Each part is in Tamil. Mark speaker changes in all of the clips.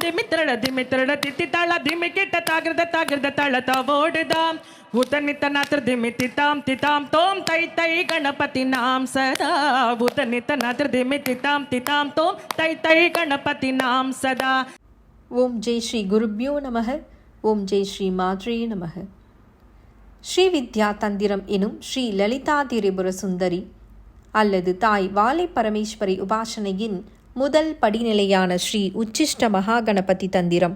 Speaker 1: ದಿಮಿತ್ರಳ ತಿತ್ತಿತಾಳ ದಿಮಿಕಿಟ್ಟ ತಾಗಿರ್ದ ತಾಳತವೋಡುದಾಂ ಉತನಿತ ನಾತ್ರ ದಿಮಿತಿತಾಂ ತಿತಾಂ ತೋಂ ತೈ ತೈ ಗಣಪತಿ ನಾಂ ಸದಾ ಉತನಿತ ನಾತ್ರ ದಿಮಿತಿತಾಂ ತಿತಾಂ ತೋಂ ತೈ ತೈ ಗಣಪತಿ ನಾಂ ಸದಾ.
Speaker 2: ஓம் ஜெய் ஸ்ரீ குருப்யோ நமக. ஓம் ஜெய் ஸ்ரீ மாத்ரே நமக. ஸ்ரீ வித்யா தந்திரம் எனும் ஸ்ரீ லலிதாதிரிபுர சுந்தரி அல்லது தாய் வாலை பரமேஸ்வரி உபாசனையின் முதல் படிநிலையான ஸ்ரீ உச்சிஷ்ட மகா கணபதி தந்திரம்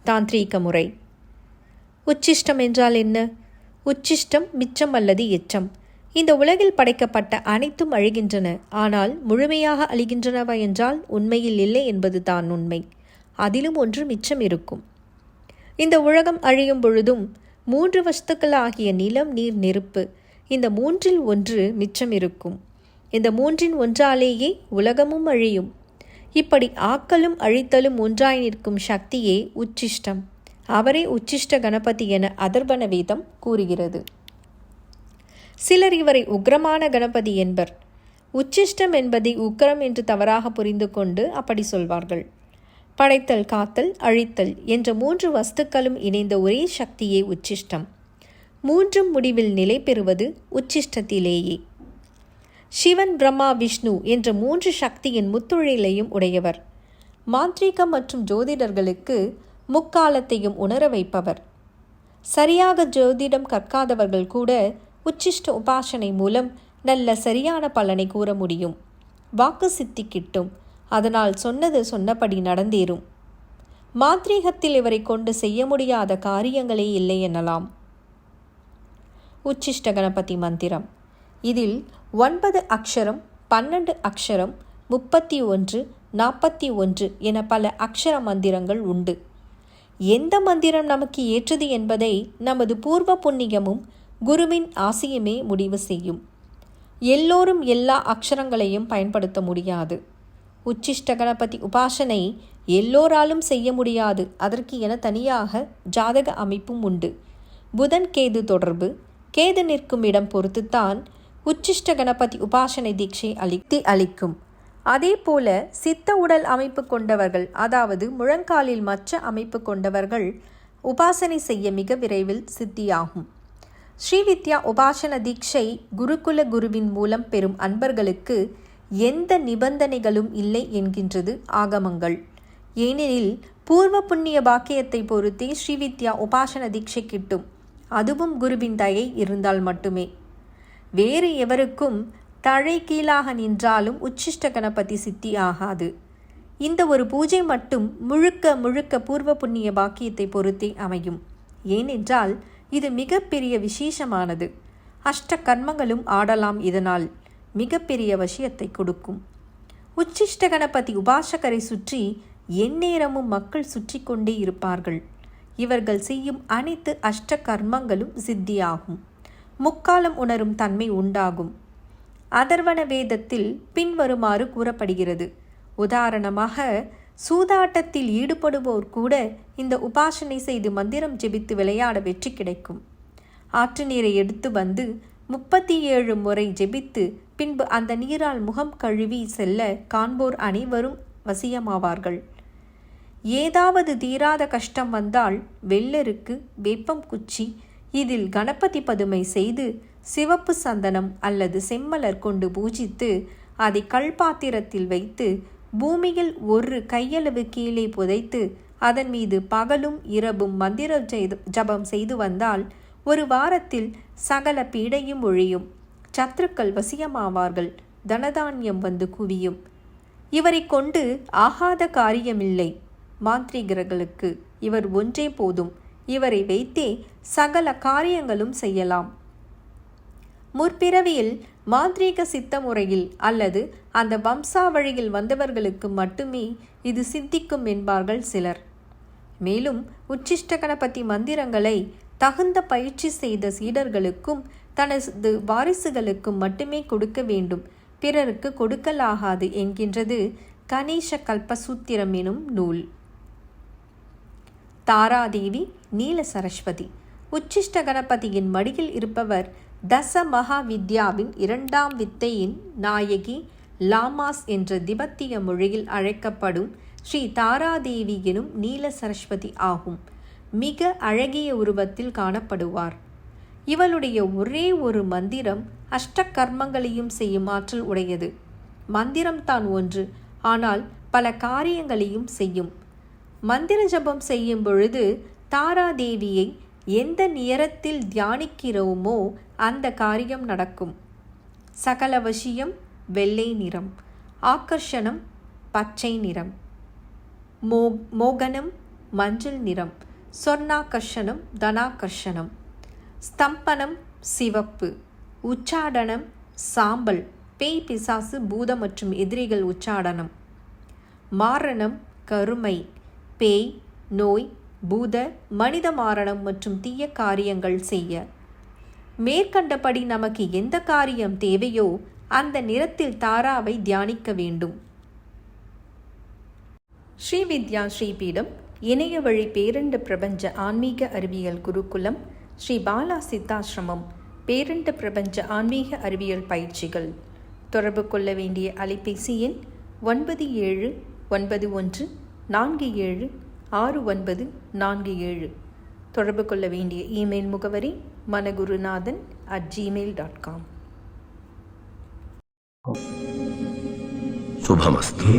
Speaker 2: தாந்திரீக முறை. உச்சிஷ்டம் என்றால் என்ன? உச்சிஷ்டம் மிச்சம் அல்லது எச்சம். இந்த உலகில் படைக்கப்பட்ட அனைத்தும் அழிகின்றன, ஆனால் முழுமையாக அழிகின்றனவா என்றால் உண்மையில் இல்லை என்பது தான் உண்மை. அதிலும் ஒன்று மிச்சம் இருக்கும். இந்த உலகம் அழியும் பொழுதும் 3 வஸ்துக்களாகிய நிலம், நீர், நெருப்பு, இந்த 3இல் ஒன்று மிச்சம் இருக்கும். இந்த 3இன் ஒன்றாலேயே உலகமும் அழியும். இப்படி ஆக்கலும் அழித்தலும் ஒன்றாய் நிற்கும் சக்தியே உச்சிஷ்டம். அவரே உச்சிஷ்ட கணபதி என அதர்வண வேதம் கூறுகிறது. சிலர் இவரை உக்ரமான கணபதி என்பர். உச்சிஷ்டம் என்பதை உக்ரம் என்று தவறாக புரிந்து கொண்டு அப்படி சொல்வார்கள். படைத்தல், காத்தல், அழித்தல் என்ற 3 வஸ்துக்களும் இணைந்த ஒரே சக்தியே உச்சிஷ்டம். 3ம் முடிவில் நிலை பெறுவது உச்சிஷ்டத்திலேயே. சிவன், பிரம்மா, விஷ்ணு என்ற 3 சக்தியின் முத்தொழிலையும் உடையவர். மாந்திரீகம் மற்றும் ஜோதிடர்களுக்கு முக்காலத்தையும் உணர வைப்பவர். சரியாக ஜோதிடம் கற்காதவர்கள் கூட உச்சிஷ்ட உபாசனை மூலம் நல்ல சரியான பலனை கூற முடியும். வாக்கு சித்தி கிட்டும். அதனால் சொன்னது சொன்னபடி நடந்தேறும். மாந்திரீகத்தில் இவரை கொண்டு செய்ய முடியாத காரியங்களே இல்லை எனலாம். உச்சிஷ்ட கணபதி மந்திரம். இதில் 9 அக்ஷரம், 12 அக்ஷரம், 31, 41 என பல அக்ஷர மந்திரங்கள் உண்டு. எந்த மந்திரம் நமக்கு ஏற்றது என்பதை நமது பூர்வ புண்ணியமும் குருவின் ஆசியுமே முடிவு செய்யும். எல்லோரும் எல்லா அக்ஷரங்களையும் பயன்படுத்த முடியாது. உச்சிஷ்ட கணபதி உபாசனை எல்லோராலும் செய்ய முடியாது. அதற்கு என தனியாக ஜாதக அமைப்பும் உண்டு. புதன் கேது தொடர்பு, கேது நிற்கும் இடம் பொறுத்துத்தான் உச்சிஷ்ட கணபதி உபாசனை தீட்சை அளிக்கும். அதே போல சித்த உடல் அமைப்பு கொண்டவர்கள், அதாவது முழங்காலில் மற்ற அமைப்பு கொண்டவர்கள் உபாசனை செய்ய மிக விரைவில் சித்தியாகும். ஸ்ரீவித்யா உபாசன தீட்சை குருகுல குருவின் மூலம் பெறும் அன்பர்களுக்கு எந்த நிபந்தனைகளும் இல்லை என்கின்றது ஆகமங்கள். ஏனெனில் பூர்வ புண்ணிய பாக்கியத்தை பொறுத்தே ஸ்ரீவித்யா உபாசன தீட்சை கிட்டும். அதுவும் குருவின் தயை இருந்தால் மட்டுமே. வேறு எவருக்கும் தழை கீழாக நின்றாலும் உச்சிஷ்ட கணபதி சித்தி ஆகாது. இந்த ஒரு பூஜை மட்டும் முழுக்க பூர்வ புண்ணிய பாக்கியத்தை பொறுத்தே அமையும். ஏனென்றால் இது மிகப்பெரிய விசேஷமானது. அஷ்ட கர்மங்களும் ஆடலாம். இதனால் மிகப்பெரிய வசியத்தை கொடுக்கும். உச்சிஷ்ட கணபதி உபாசகரை சுற்றி எந்நேரமும் மக்கள் சுற்றி கொண்டே இருப்பார்கள். இவர்கள் செய்யும் அனைத்து அஷ்ட கர்மங்களும் சித்தியாகும். முக்காலம் உணரும் தன்மை உண்டாகும். அதர்வண வேதத்தில் பின்வருமாறு கூறப்படுகிறது. உதாரணமாக, சூதாட்டத்தில் ஈடுபடுவோர் கூட இந்த உபாசனை செய்து மந்திரம் ஜெபித்து விளையாட வெற்றி கிடைக்கும். ஆற்று நீரை எடுத்து வந்து 37 முறை ஜெபித்து பின்பு அந்த நீரால் முகம் கழுவி செல்ல காண்போர் அனைவரும் வசியமாவார்கள். ஏதாவது தீராத கஷ்டம் வந்தால் வெள்ளருக்கு வேப்பம் குச்சி, இதில் கணபதி பதுமை செய்து சிவப்பு சந்தனம் அல்லது செம்மலர் கொண்டு பூஜித்து அதை கல்பாத்திரத்தில் வைத்து பூமியில் ஒரு கையளவு கீழே புதைத்து அதன் மீது பகலும் இரவும் மந்திர ஜபம் செய்து வந்தால் 1 வாரத்தில் சகல பீடையும் ஒழியும். சத்துருக்கள் வசியமாவார்கள். தனதானியம் வந்து குவியும். இவரை கொண்டு ஆகாத காரியமில்லை. மாந்திரிகர்களுக்கு இவர் ஒன்றே போதும். இவரை வைத்தே சகல காரியங்களும் செய்யலாம். முற்பிறவியில் மாந்திரீக சித்த முறையில் அல்லது அந்த வம்சாவழியில் வந்தவர்களுக்கு மட்டுமே இது சித்திக்கும் என்பார்கள் சிலர். மேலும் உச்சிஷ்ட கணபதி மந்திரங்களை தகுந்த பயிற்சி செய்த சீடர்களுக்கும் தனது வாரிசுகளுக்கும் மட்டுமே கொடுக்க வேண்டும், பிறருக்கு கொடுக்கலாகாது என்கின்றது கணேச கல்பசூத்திரம் எனும் நூல். தாராதேவி நீல சரஸ்வதி. உச்சிஷ்ட கணபதியின் மடியில் இருப்பவர் தச மகா வித்யாவின் 2ஆம் வித்தையின் நாயகி லாமாஸ் என்ற திபெத்திய மொழியில் அழைக்கப்படும் ஸ்ரீ தாராதேவி எனும் நீல சரஸ்வதி ஆகும். மிக அழகிய உருவத்தில் காணப்படுவார். இவளுடைய ஒரே ஒரு மந்திரம் அஷ்ட கர்மங்களையும் செய்யும் ஆற்றல் உடையது. மந்திரம் தான் ஒன்று, ஆனால் பல காரியங்களையும் செய்யும். மந்திர ஜபம் செய்யும் பொழுது தாராதேவியை எந்த நேரத்தில் தியானிக்கிறோமோ அந்த காரியம் நடக்கும். சகல வசியம் வெள்ளை நிறம், ஆகர்ஷணம் பச்சை நிறம், மோகனம் மஞ்சள் நிறம், சொர்ணாகர்ஷணம் தனாகர்ஷணம், ஸ்தம்பனம் சிவப்பு, உச்சாடனம் சாம்பல், பேய் பிசாசு பூதம் மற்றும் எதிரிகள் உச்சாடனம், மாரணம் கருமை, பேய் நோய் பூத மனித மாரணம் மற்றும் தீய காரியங்கள் செய்ய. மேற்கண்டபடி நமக்கு எந்த காரியம் தேவையோ அந்த நிறத்தில் தாராவை தியானிக்க வேண்டும். ஸ்ரீவித்யா ஸ்ரீபீடம் இணைய வழி பேரண்ட பிரபஞ்ச ஆன்மீக அறிவியல் குருகுலம், ஸ்ரீ பாலா சித்தாசிரமம் பேரண்ட பிரபஞ்ச ஆன்மீக அறிவியல் பயிற்சிகள். தொடர்பு கொள்ள வேண்டிய அலைபேசி எண் 9791476947. தொடர்பு கொள்ள வேண்டிய இமெயில் முகவரி managurunadan@gmail.com.
Speaker 3: शुभमस्तु।